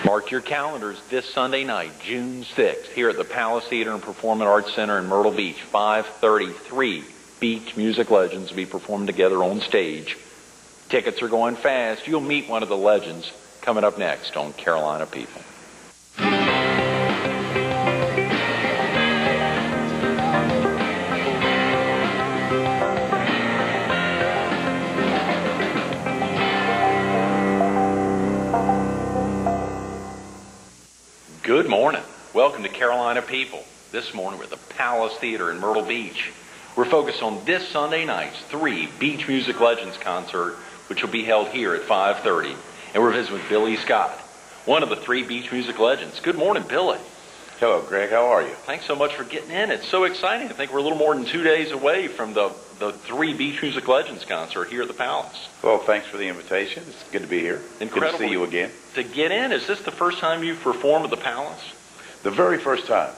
Mark your calendars this Sunday night, June 6th, here at the Palace Theater and Performing Arts Center in Myrtle Beach. 5:33. Beach music legends will be performing together on stage. Tickets are going fast. You'll meet one of the legends coming up next on Carolina People. Good morning. Welcome to Carolina People. This morning we're at the Palace Theater in Myrtle Beach. We're focused on this Sunday night's 3 Beach Music Legends concert, which will be held here at 5:30. And we're visiting with Billy Scott, one of the 3 Beach Music Legends. Good morning, Billy. Hello, Greg. How are you? Thanks so much for getting in. It's so exciting. I think we're a little more than 2 days away from the 3 Beach Music Legends concert here at the Palace. Well, thanks for the invitation. It's good to be here. Incredible. Good to see you again. To get in, is this the first time you've performed at the Palace? The very first time.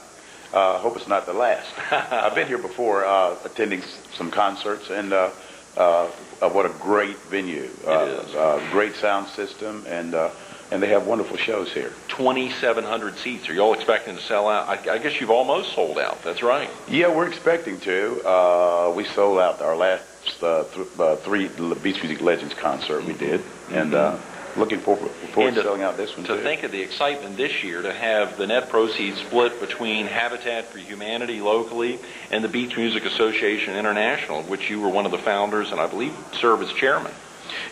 Hope it's not the last. I've been here before attending some concerts, and what a great venue. It is. Great sound system, and they have wonderful shows here. 2,700 seats. Are you all expecting to sell out? I guess you've almost sold out. That's right. Yeah, we're expecting to. We sold out our last 3 Beach Music Legends concert we did, and looking forward to selling out this one, too. To think of the excitement this year to have the net proceeds split between Habitat for Humanity locally and the Beach Music Association International, of which you were one of the founders and I believe serve as chairman.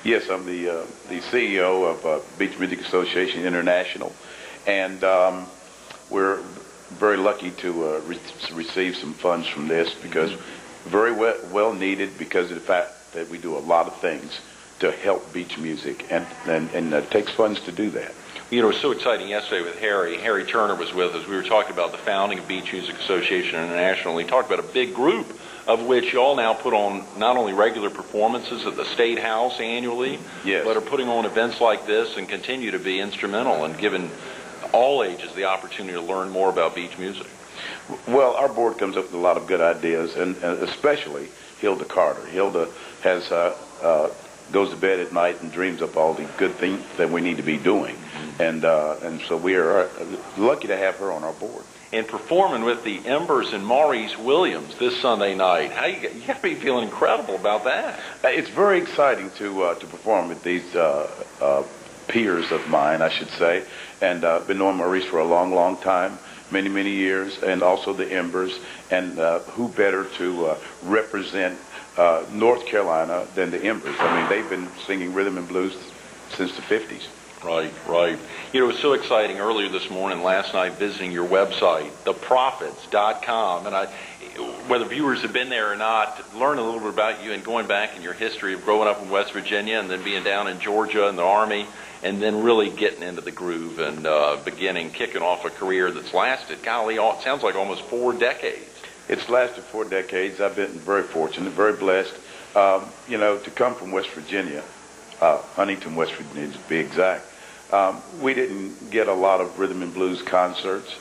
Yes, I'm the CEO of Beach Music Association International, and we're very lucky to receive some funds from this because very well needed because of the fact that we do a lot of things to help beach music, and it takes funds to do that. You know, it was so exciting yesterday with Harry. Harry Turner was with us. We were talking about the founding of Beach Music Association International. He talked about a big group of which you all now put on not only regular performances at the State House annually, yes, but are putting on events like this and continue to be instrumental in giving all ages the opportunity to learn more about beach music. Well, our board comes up with a lot of good ideas, and especially Hilda Carter. Hilda has goes to bed at night and dreams up all the good things that we need to be doing, and so we are lucky to have her on our board. And performing with the Embers and Maurice Williams this Sunday night, you got to be feeling incredible about that. It's very exciting to perform with these peers of mine, I should say, and I've been knowing Maurice for a long time, many years, and also the Embers, and who better to represent North Carolina than the Embers. I mean, they've been singing rhythm and blues since the 50s. Right. You know, it was so exciting earlier this morning, last night, visiting your website, theprophets.com, and whether viewers have been there or not, learn a little bit about you and going back in your history of growing up in West Virginia and then being down in Georgia in the Army, and then really getting into the groove and kicking off a career that's lasted, golly, it sounds like almost 4 decades. It's lasted 4 decades. I've been very fortunate, very blessed, to come from West Virginia, Huntington, West Virginia to be exact. We didn't get a lot of rhythm and blues concerts.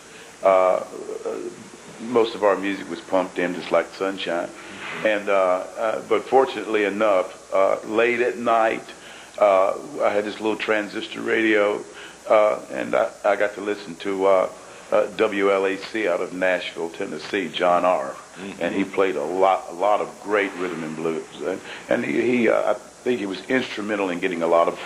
Most of our music was pumped in just like sunshine. And but fortunately enough, late at night, I had this little transistor radio, and I got to listen to WLAC out of Nashville, Tennessee, John R. And he played a lot of great rhythm and blues. And I think he was instrumental in getting a lot of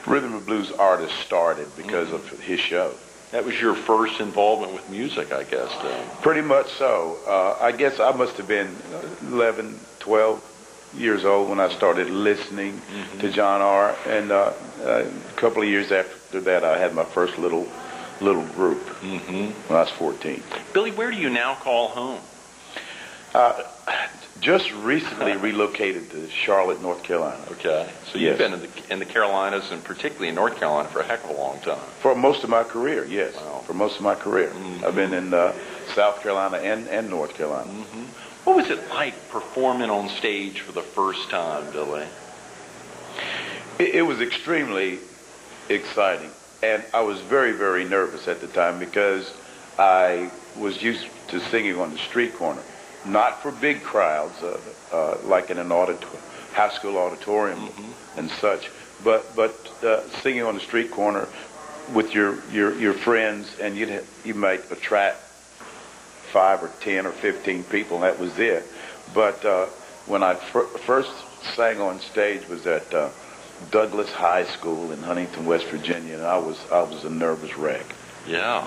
rhythm and blues artists started because of his show. That was your first involvement with music, I guess, then. Pretty much so. I guess I must have been 11, 12 years old when I started listening to John R. And a couple of years after that, I had my first little group when I was 14. Billy, where do you now call home? Just recently relocated to Charlotte, North Carolina. Okay. So you've been in the Carolinas, and particularly in North Carolina, for a heck of a long time. For most of my career, yes. Wow. For most of my career. I've been in South Carolina and North Carolina. What was it like performing on stage for the first time, Billy? It was extremely exciting. And I was very nervous at the time because I was used to singing on the street corner. Not for big crowds, like in an high school auditorium and such, but singing on the street corner with your friends, and you might attract 5 or 10 or 15 people, and that was it. But when I first sang on stage was at Douglas High School in Huntington, West Virginia, and I was a nervous wreck. Yeah,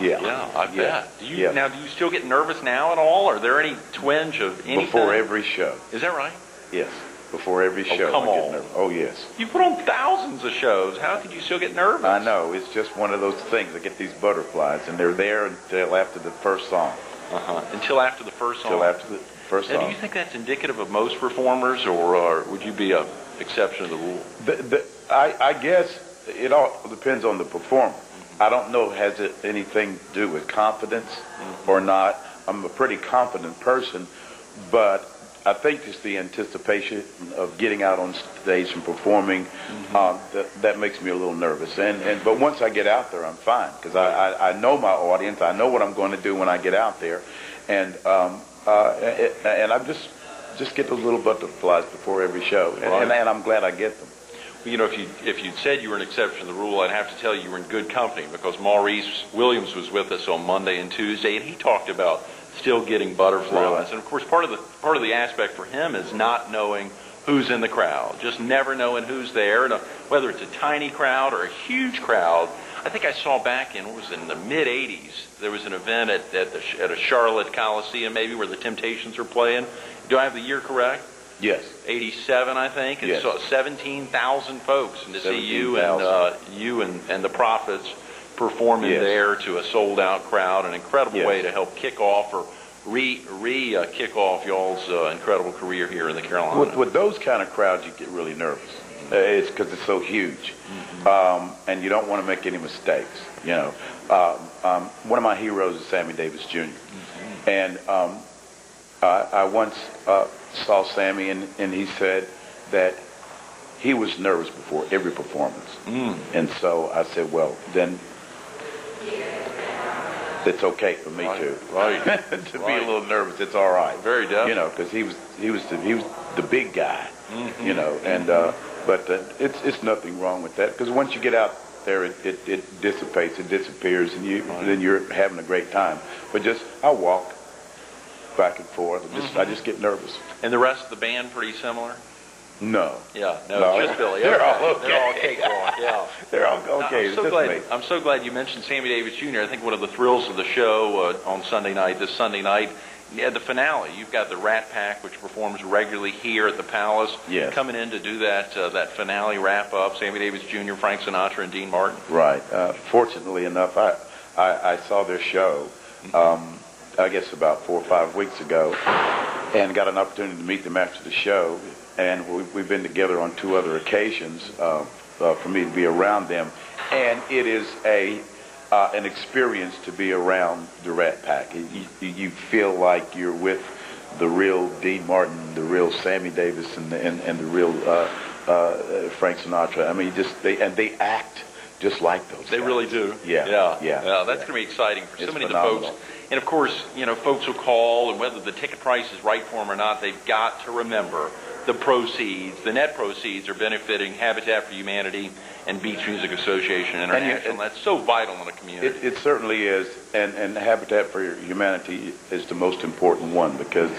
I bet. Do you still get nervous now at all? Are there any twinge of anything? Before every show. Is that right? Yes. Before every show, come I get on. nervous. Oh, yes. You put on thousands of shows. How could you still get nervous? I know. It's just one of those things. I get these butterflies, and they're there until after the first song. Until after the first song. Until after the first song. Now, do you think that's indicative of most performers, or would you be an exception to the rule? I guess it all depends on the performer. I don't know, has it anything to do with confidence or not? I'm a pretty confident person, but I think it's the anticipation of getting out on stage and performing that makes me a little nervous. But once I get out there, I'm fine, because I know my audience. I know what I'm going to do when I get out there, and I just get those little butterflies before every show, and I'm glad I get them. You know, if you'd said you were an exception to the rule, I'd have to tell you were in good company, because Maurice Williams was with us on Monday and Tuesday, and he talked about still getting butterflies. Really? And of course, part of the aspect for him is not knowing who's in the crowd, just never knowing who's there, and whether it's a tiny crowd or a huge crowd. I think I saw back in the mid '80s, there was an event at a Charlotte Coliseum, maybe, where the Temptations were playing. Do I have the year correct? Yes. 87, I think, and yes. saw 17,000 folks, and to see you and the Prophets performing there to a sold-out crowd, an incredible way to help kick off or kick off y'all's incredible career here in the Carolinas. With those kind of crowds, you get really nervous. It's because it's so huge, and you don't want to make any mistakes. You know, one of my heroes is Sammy Davis Jr. And I once saw Sammy, and he said that he was nervous before every performance. And so I said, well, then it's okay for me to be a little nervous. It's all right. Very definitely. You know, because he was the big guy. You know, and but it's nothing wrong with that, because once you get out there, it dissipates, it disappears, and then you're having a great time. But I walk back and forth. I just get nervous. And the rest of the band pretty similar? No. Yeah, no, just Billy. They're all okay. They're all cakewalk, yeah. They're all okay. I'm so glad you mentioned Sammy Davis Jr. I think one of the thrills of the show on this Sunday night, the finale. You've got the Rat Pack, which performs regularly here at the Palace, coming in to do that finale wrap-up. Sammy Davis Jr., Frank Sinatra, and Dean Martin. Right. Fortunately enough, I saw their show, I guess about 4 or 5 weeks ago, and got an opportunity to meet them after the show. And we've been together on 2 other occasions for me to be around them. And it is an experience to be around the Rat Pack. You feel like you're with the real Dean Martin, the real Sammy Davis, and the real Frank Sinatra. I mean, they act just like those guys. They really do. Yeah. That's going to be exciting for so many of the phenomenal. folks. And of course, folks will call, and whether the ticket price is right for them or not, they've got to remember the net proceeds are benefiting Habitat for Humanity and Beach Music Association International. And that's so vital in a community. It certainly is, and Habitat for Humanity is the most important one, because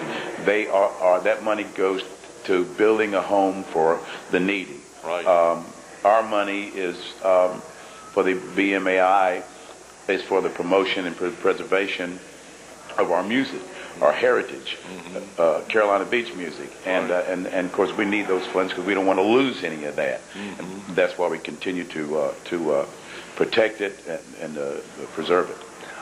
they are that money goes to building a home for the needy. Right. Our money is for the BMAI, is for the promotion and preservation of our music, our heritage, Carolina Beach music, and of course we need those funds because we don't want to lose any of that. And that's why we continue to protect it and preserve it.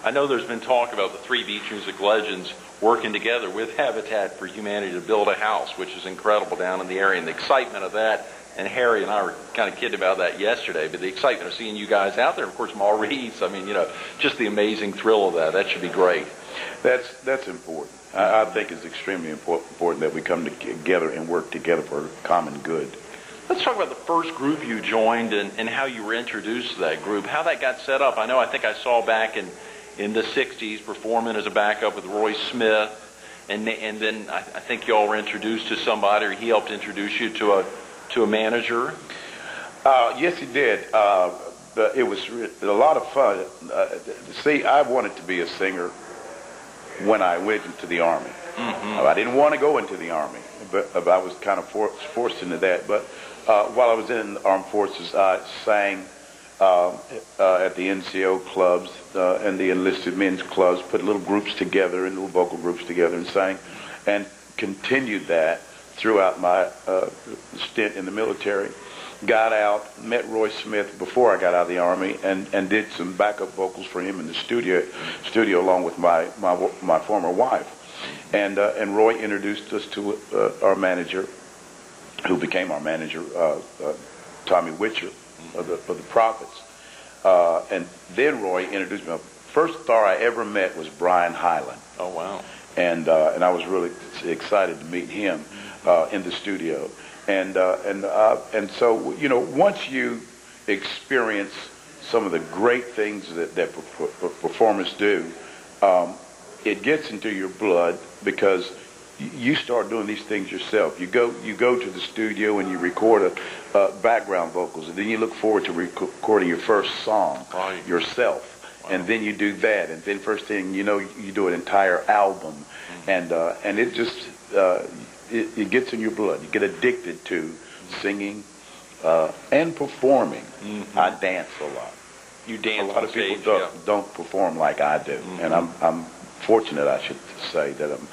I know there's been talk about the 3 beach music legends working together with Habitat for Humanity to build a house, which is incredible down in the area, and the excitement of that. And Harry and I were kind of kidding about that yesterday, but the excitement of seeing you guys out there, of course, Maurice, I mean, just the amazing thrill of that. That should be great. That's important. I think it's extremely important that we come together and work together for common good. Let's talk about the first group you joined and how you were introduced to that group, how that got set up. I think I saw back in the 60s performing as a backup with Roy Smith, and then I think you all were introduced to somebody, or he helped introduce you to a manager. Yes, he did. it was a lot of fun. See, I wanted to be a singer when I went into the Army. I didn't want to go into the Army, but I was kind of forced into that. But while I was in the Armed Forces, I sang at the NCO clubs and the enlisted men's clubs, put little groups together and little vocal groups together and sang, and continued that throughout my stint in the military. Got out, met Roy Smith before I got out of the Army, and did some backup vocals for him in the studio along with my former wife. And Roy introduced us to our manager, who became our manager, Tommy Witcher of the Prophets. And then Roy introduced me. First star I ever met was Brian Hyland. Oh, wow. And I was really excited to meet him in the studio. And so, you know, once you experience some of the great things that performers do, it gets into your blood, because you start doing these things yourself. You go to the studio and you record background vocals, and then you look forward to recording your first song yourself. Wow. And then you do that, and then first thing you know, you do an entire album, and it just it gets in your blood. You get addicted to singing and performing. I dance a lot. You dance. A lot of people don't perform like I do, and I'm fortunate, I should say, that I'm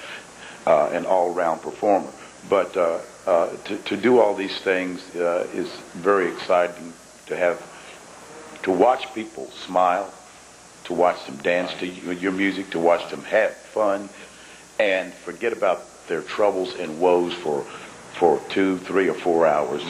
an all-round performer. But to do all these things is very exciting. To watch people smile, to watch them dance to your music, to watch them have fun, and forget about their troubles and woes for 2, 3, or 4 hours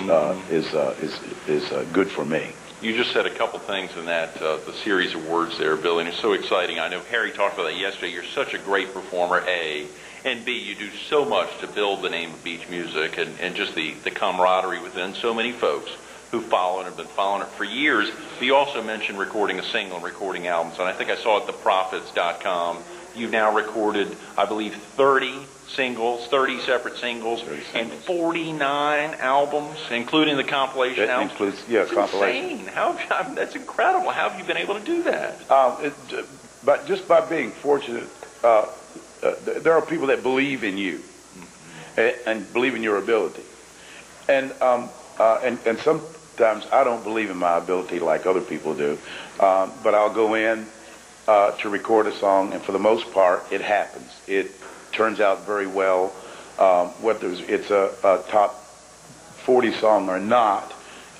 is good for me. You just said a couple things in that the series of words there, Billy, and it's so exciting. I know Harry talked about that yesterday. You're such a great performer, A, and B, you do so much to build the name of beach music and just the camaraderie within so many folks who follow and have been following it for years. But you also mentioned recording a single and recording albums, and I think I saw at theprophets.com you've now recorded, I believe, 30 singles, 30 separate singles, and 49 albums, including the compilation albums. Includes, that's compilation. insane. That's incredible. How have you been able to do that? But just by being fortunate, there are people that believe in you and believe in your ability, and sometimes I don't believe in my ability like other people do, but I'll go in to record a song, and for the most part, it happens. It turns out very well, whether it's a top 40 song or not.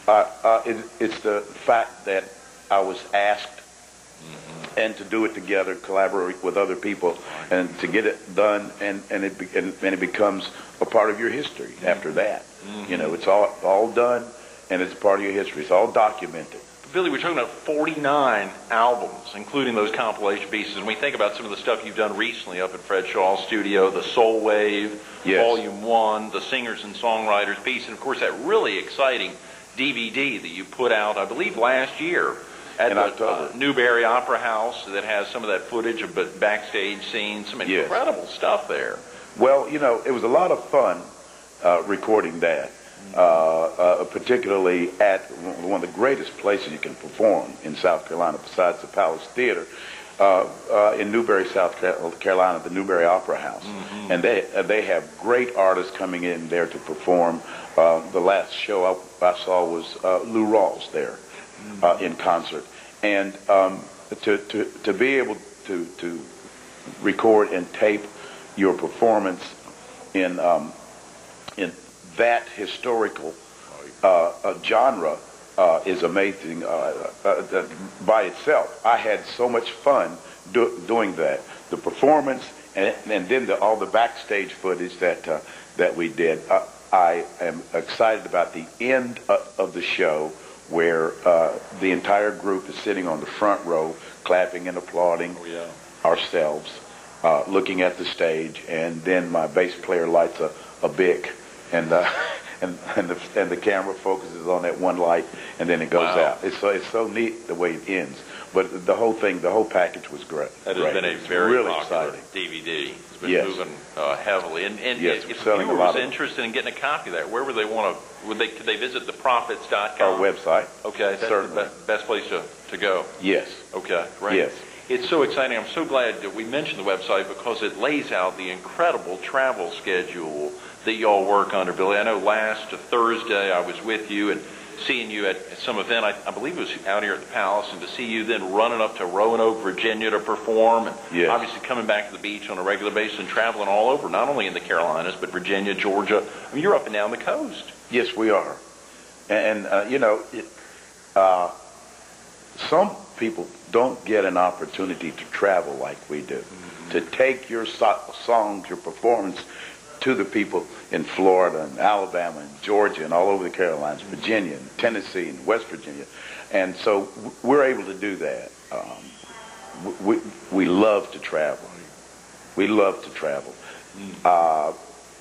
It's the fact that I was asked and to do it together, collaborate with other people, and to get it done, and it becomes a part of your history after that. You know, it's all done, and it's a part of your history. It's all documented. Billy, we're talking about 49 albums, including those compilation pieces, and we think about some of the stuff you've done recently up at Fred Shaw's studio, the Soul Wave, Volume 1, the Singers and Songwriters piece, and of course that really exciting DVD that you put out, I believe, last year at the Newberry Opera House that has some of that footage of backstage scenes, some incredible stuff there. Well, you know, it was a lot of fun recording that. Particularly at one of the greatest places you can perform in South Carolina besides the Palace Theater, in Newberry, South Carolina, the Newberry Opera House. And they have great artists coming in there to perform. The last show I saw was Lou Rawls there in concert. And to be able to record and tape your performance in that historical genre is amazing by itself. I had so much fun doing that. The performance and then all the backstage footage that we did. I am excited about the end of the show where the entire group is sitting on the front row, clapping and applauding ourselves, looking at the stage, and then my bass player lights a Bic. And the camera focuses on that one light, and then it goes out. It's so neat the way it ends. But the whole package was great. That has been a very really popular exciting DVD. It's been moving heavily. And if viewers interested in getting a copy of that, where would they want Could they visit theprofits.com? Our website. Okay, that's Certainly. the best place to go. Yes. Okay, great. Yes. It's so exciting. I'm so glad that we mentioned the website because it lays out the incredible travel schedule that y'all work under, Billy. I know last Thursday I was with you and seeing you at some event, I believe it was out here at the Palace, and to see you then running up to Roanoke, Virginia to perform, and Yes. obviously coming back to the beach on a regular basis and traveling all over, not only in the Carolinas, but Virginia, Georgia. I mean, you're up and down the coast. Yes, we are. And some people don't get an opportunity to travel like we do, to take your songs, your performance to the people in Florida and Alabama and Georgia and all over the Carolinas, Virginia and Tennessee and West Virginia. And so we're able to do that. We love to travel. We love to travel.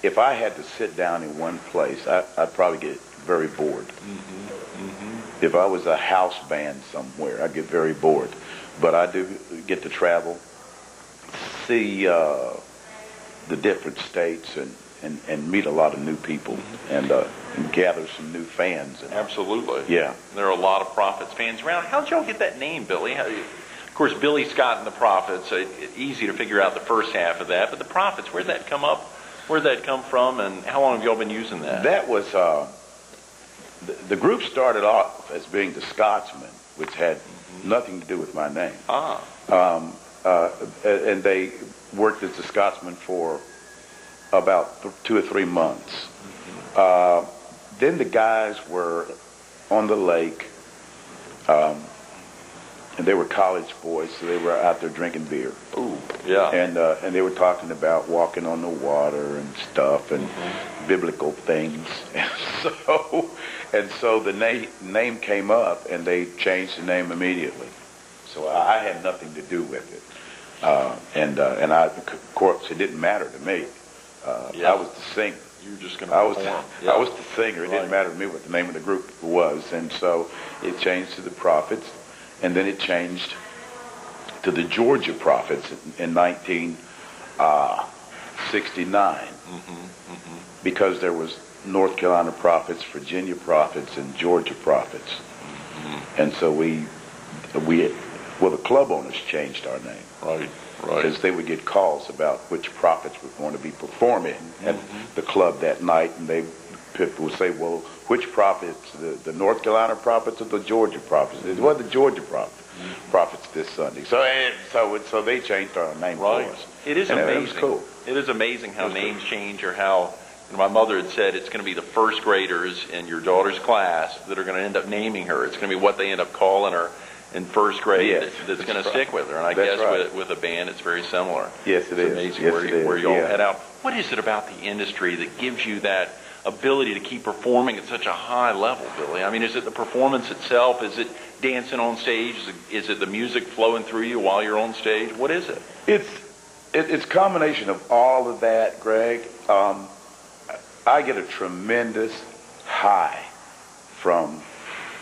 If I had to sit down in one place, I'd probably get very bored. If I was a house band somewhere, I'd get very bored. But I do get to travel, see the different states, and meet a lot of new people, and gather some new fans. Absolutely. Yeah. There are a lot of Prophets fans around. How'd y'all get that name, Billy? Of course, Billy Scott and the Prophets, easy to figure out the first half of that, but the Prophets, where'd that come up? Where'd that come from, and how long have y'all been using that? That was, the group started off as being the Scotsmen, which had nothing to do with my name. And they worked as the Scotsmen for about 2 or 3 months. Then the guys were on the lake, and they were college boys, so they were out there drinking beer. Ooh, yeah. And they were talking about walking on the water and stuff and biblical things. And so the name came up, and they changed the name immediately. So I had nothing to do with it. And of course, it didn't matter to me. I was the singer. You were just going to perform. I was the singer. It didn't matter to me what the name of the group was. And so it changed to the Prophets, and then it changed to the Georgia Prophets in 1969, because there was North Carolina Prophets, Virginia Prophets, and Georgia Prophets. And so the club owners changed our name. Right. Because they would get calls about which prophets were going to be performing at the club that night, and people would say, well, which prophets, the North Carolina Prophets or the Georgia Prophets? It was the Georgia prophets this Sunday. So they changed our name for us. It is amazing. It was cool. It is amazing how names change, or how my mother had said it's going to be the first graders in your daughter's class that are going to end up naming her. It's going to be what they end up calling her in first grade that's going to stick with her. And I guess with a band, it's very similar. Yes, it is. It's amazing where you all head out. What is it about the industry that gives you that ability to keep performing at such a high level, Billy? I mean, is it the performance itself? Is it dancing on stage? Is it the music flowing through you while you're on stage? What is it? It's a combination of all of that, Greg. I get a tremendous high from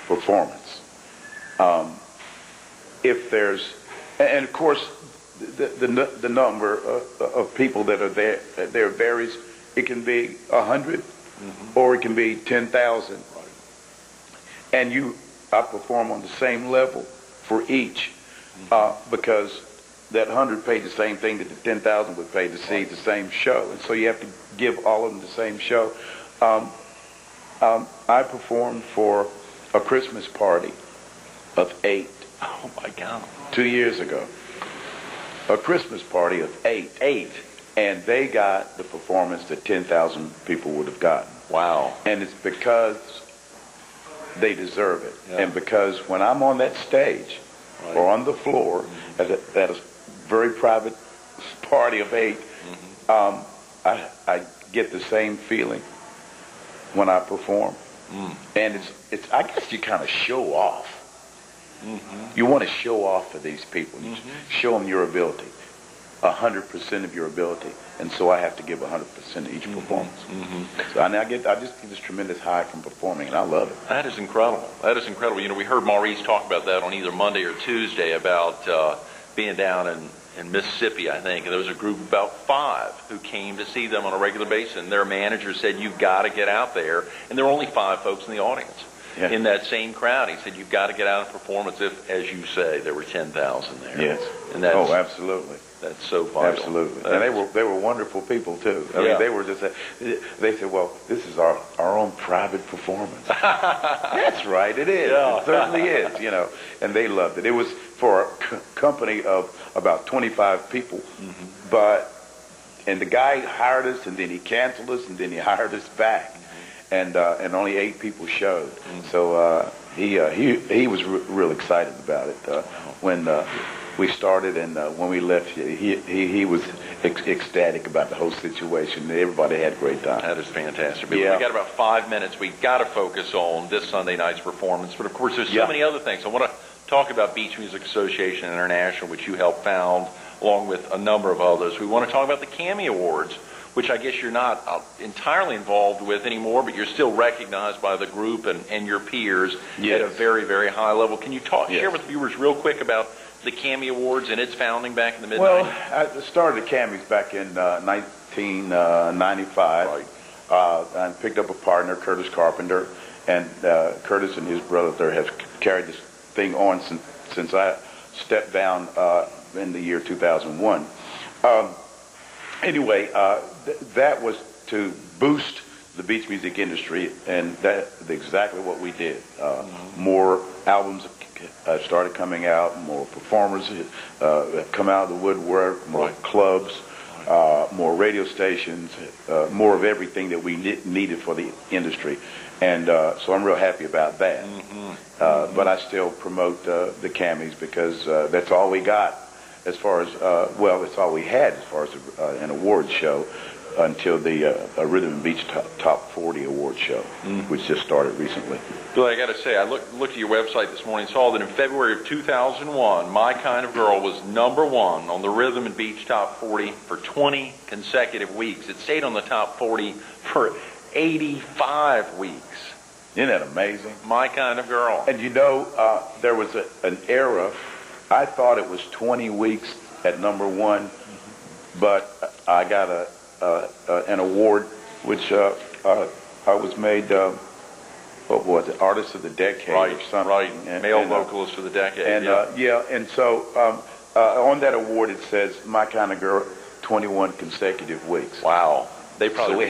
performance. If there's, and of course, the number of people that are there varies. It can be 100, or it can be 10,000, and I perform on the same level for each, because that 100 paid the same thing that the 10,000 would pay to see the same show, and so you have to give all of them the same show. I performed for a Christmas party of 8. Oh my God! 2 years ago, a Christmas party of 8, and they got the performance that 10,000 people would have gotten. Wow! And it's because they deserve it, and because when I'm on that stage or on the floor at a very private party of 8, I get the same feeling when I perform, and it's I guess you kind of show off. You want to show off for these people. You show them your ability, 100% of your ability, and so I have to give 100% of each performance. So I just get this tremendous high from performing, and I love it. That is incredible. That is incredible. You know, we heard Maurice talk about that on either Monday or Tuesday about being down in Mississippi, I think, and there was a group of about 5 who came to see them on a regular basis, and their manager said, "You've got to get out there." And there were only 5 folks in the audience. Yeah. In that same crowd, he said, "You've got to get out and perform as if, as you say, there were 10,000 there." Yes. And that's, oh, absolutely. That's so vital. Absolutely. And they were wonderful people too. I mean, they were just they said, "Well, this is our own private performance." That's right, it is. Yeah. It certainly is, you know. And they loved it. It was for a company of about 25 people. And the guy hired us, and then he canceled us, and then he hired us back. And only 8 people showed. So he was real excited about it when we started, and when we left, he was ecstatic about the whole situation. Everybody had a great time. That is fantastic. But Yeah. we got about 5 minutes. We've got to focus on this Sunday night's performance. But of course, there's so many other things. I want to talk about Beach Music Association International, which you helped found, along with a number of others. We want to talk about the CAMI Awards, which I guess you're not entirely involved with anymore, but you're still recognized by the group and your peers at a very, very high level. Can you share with viewers real quick about the CAMI Awards and its founding back in the mid-90s? Well, I started the CAMIs back in 1995. Right. I picked up a partner, Curtis Carpenter, and Curtis and his brother there have carried this thing on since I stepped down in the year 2001. Anyway, that was to boost the beach music industry, and that's exactly what we did. More albums started coming out, more performers have come out of the woodwork, more clubs, more radio stations, more of everything that we needed for the industry. And so I'm real happy about that. But I still promote the CAMIs because that's all we got as far as, that's all we had as far as an award show until the Rhythm and Beach Top 40 award show, which just started recently. Bill, I got to say, I looked at your website this morning and saw that in February of 2001, My Kind of Girl was #1 on the Rhythm and Beach Top 40 for 20 consecutive weeks. It stayed on the top 40 for 85 weeks. Isn't that amazing? My Kind of Girl. And you know, there was an era, I thought it was 20 weeks at #1, but I got an award which I was made, what was it, Artist of the Decade or something. Right, Male Vocalist of the Decade. And and so on that award it says My Kind of Girl 21 consecutive weeks. Wow. They probably we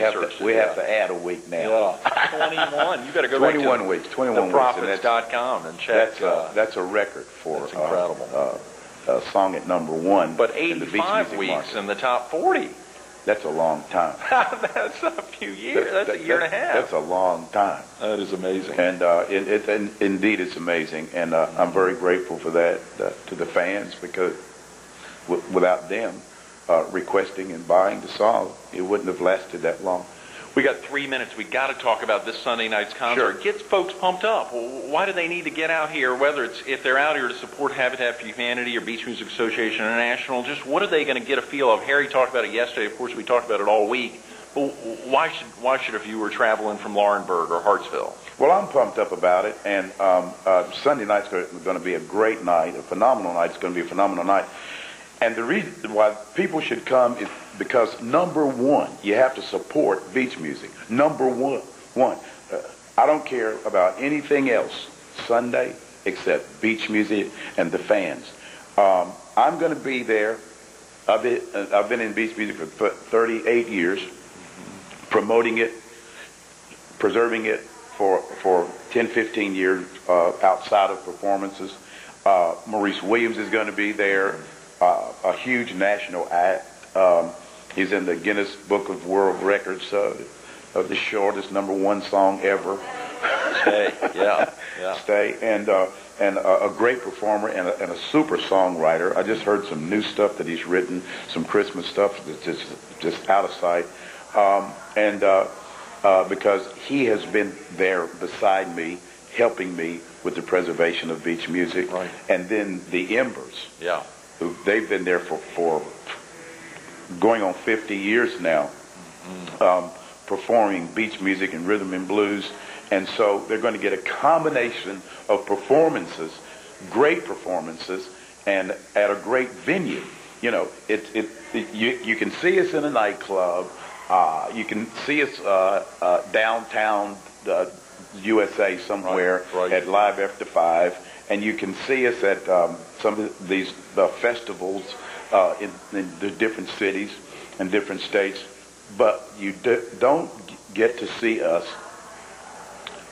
have to add a week now. Yeah. 21. You got to go 21 back to weeks, 21 weeks. theprofits.com and check. That's a record for that's incredible. A song at #1. But in the beach 85 music weeks market. in the top 40. That's a long time. That's a few years. That's a year and a half. That's a long time. That is amazing. And indeed, it's amazing. And I'm very grateful for that to the fans, because without them requesting and buying the song, it wouldn't have lasted that long. We got 3 minutes. We got to talk about this Sunday night's concert. Sure. It gets folks pumped up. Why do they need to get out here? Whether it's if they're out here to support Habitat for Humanity or Beach Music Association International, just what are they going to get a feel of? Harry talked about it yesterday. Of course, we talked about it all week. But why should a viewer travel in from Laurinburg or Hartsville? Well, I'm pumped up about it, and Sunday night's going to be a great night, a phenomenal night. It's going to be a phenomenal night. And the reason why people should come is because, #1, you have to support beach music. #1. I don't care about anything else Sunday except beach music and the fans. I'm going to be there. I've been in beach music for 38 years, promoting it, preserving it for 10, 15 years outside of performances. Maurice Williams is going to be there. A huge national act. He's in the Guinness Book of World Records of the shortest #1 song ever. Stay, yeah. Stay, and a great performer and a super songwriter. I just heard some new stuff that he's written, some Christmas stuff that's just out of sight. Because he has been there beside me, helping me with the preservation of beach music. Right. And then the Embers. Yeah. They've been there for going on 50 years now, performing beach music and rhythm and blues. And so they're going to get a combination of performances, great performances, and at a great venue. You can see us in a nightclub. You can see us downtown USA somewhere Right. at Live After 5, and you can see us at some of these festivals in the different cities and different states. But you don't get to see us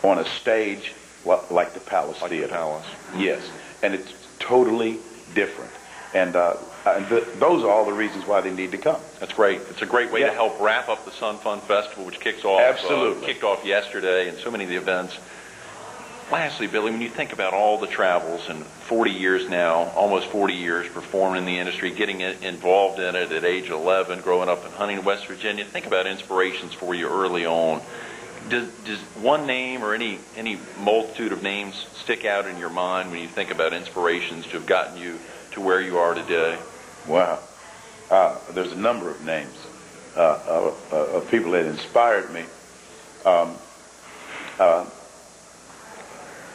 on a stage like the Palace Like Theater. the Palace. Yes, and it's totally different. And those are all the reasons why they need to come. That's great. It's a great way Yeah. to help wrap up the Sun Fun Festival, which kicks off Absolutely. kicked off yesterday, and so many of the events. Lastly, Billy, when you think about all the travels and 40 years now, almost 40 years performing in the industry, getting involved in it at age 11, growing up in Huntington, West Virginia, think about inspirations for you early on. Does one name or any multitude of names stick out in your mind when you think about inspirations to have gotten you to where you are today? Wow. There's a number of names of people that inspired me.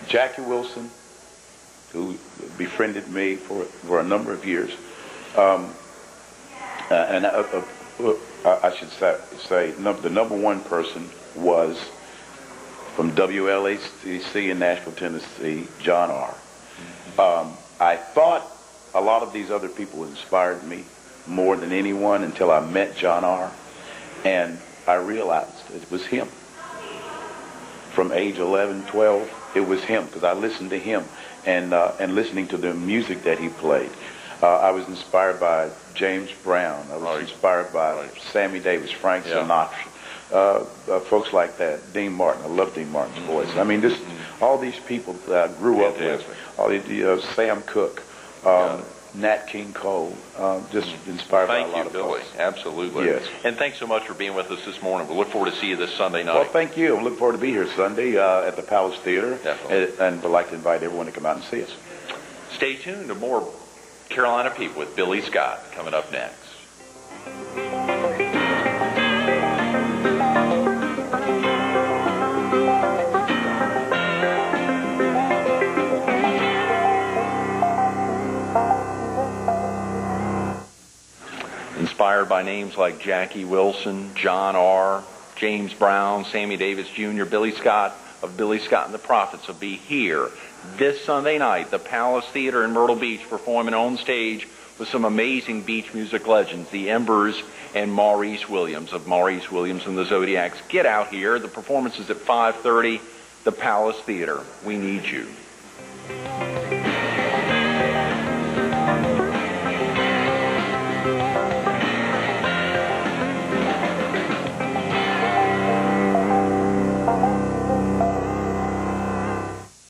Jackie Wilson, who befriended me for a number of years. And I should say the number one person was from WLACC in Nashville, Tennessee, John R. I thought a lot of these other people inspired me more than anyone until I met John R. And I realized it was him. From age 11, 12, it was him, because I listened to him and listening to the music that he played. I was inspired by James Brown. I was inspired by Sammy Davis, Frank Sinatra, folks like that. Dean Martin. I love Dean Martin's voice. I mean, all these people that I grew up with. All Sam Cooke, Nat King Cole, just inspired by a lot of Billy. folks. Absolutely. Yes. And thanks so much for being with us this morning. We look forward to see you this Sunday night. Well, thank you. I look forward to be here Sunday at the Palace Theater. Definitely. And would like to invite everyone to come out and see us. Stay tuned to more Carolina People with Billy Scott coming up next. Inspired by names like Jackie Wilson, John R., James Brown, Sammy Davis Jr., Billy Scott of Billy Scott and the Prophets will be here this Sunday night, the Palace Theater in Myrtle Beach, performing on stage with some amazing beach music legends, the Embers and Maurice Williams of Maurice Williams and the Zodiacs. Get out here. The performance is at 5:30, the Palace Theater. We need you.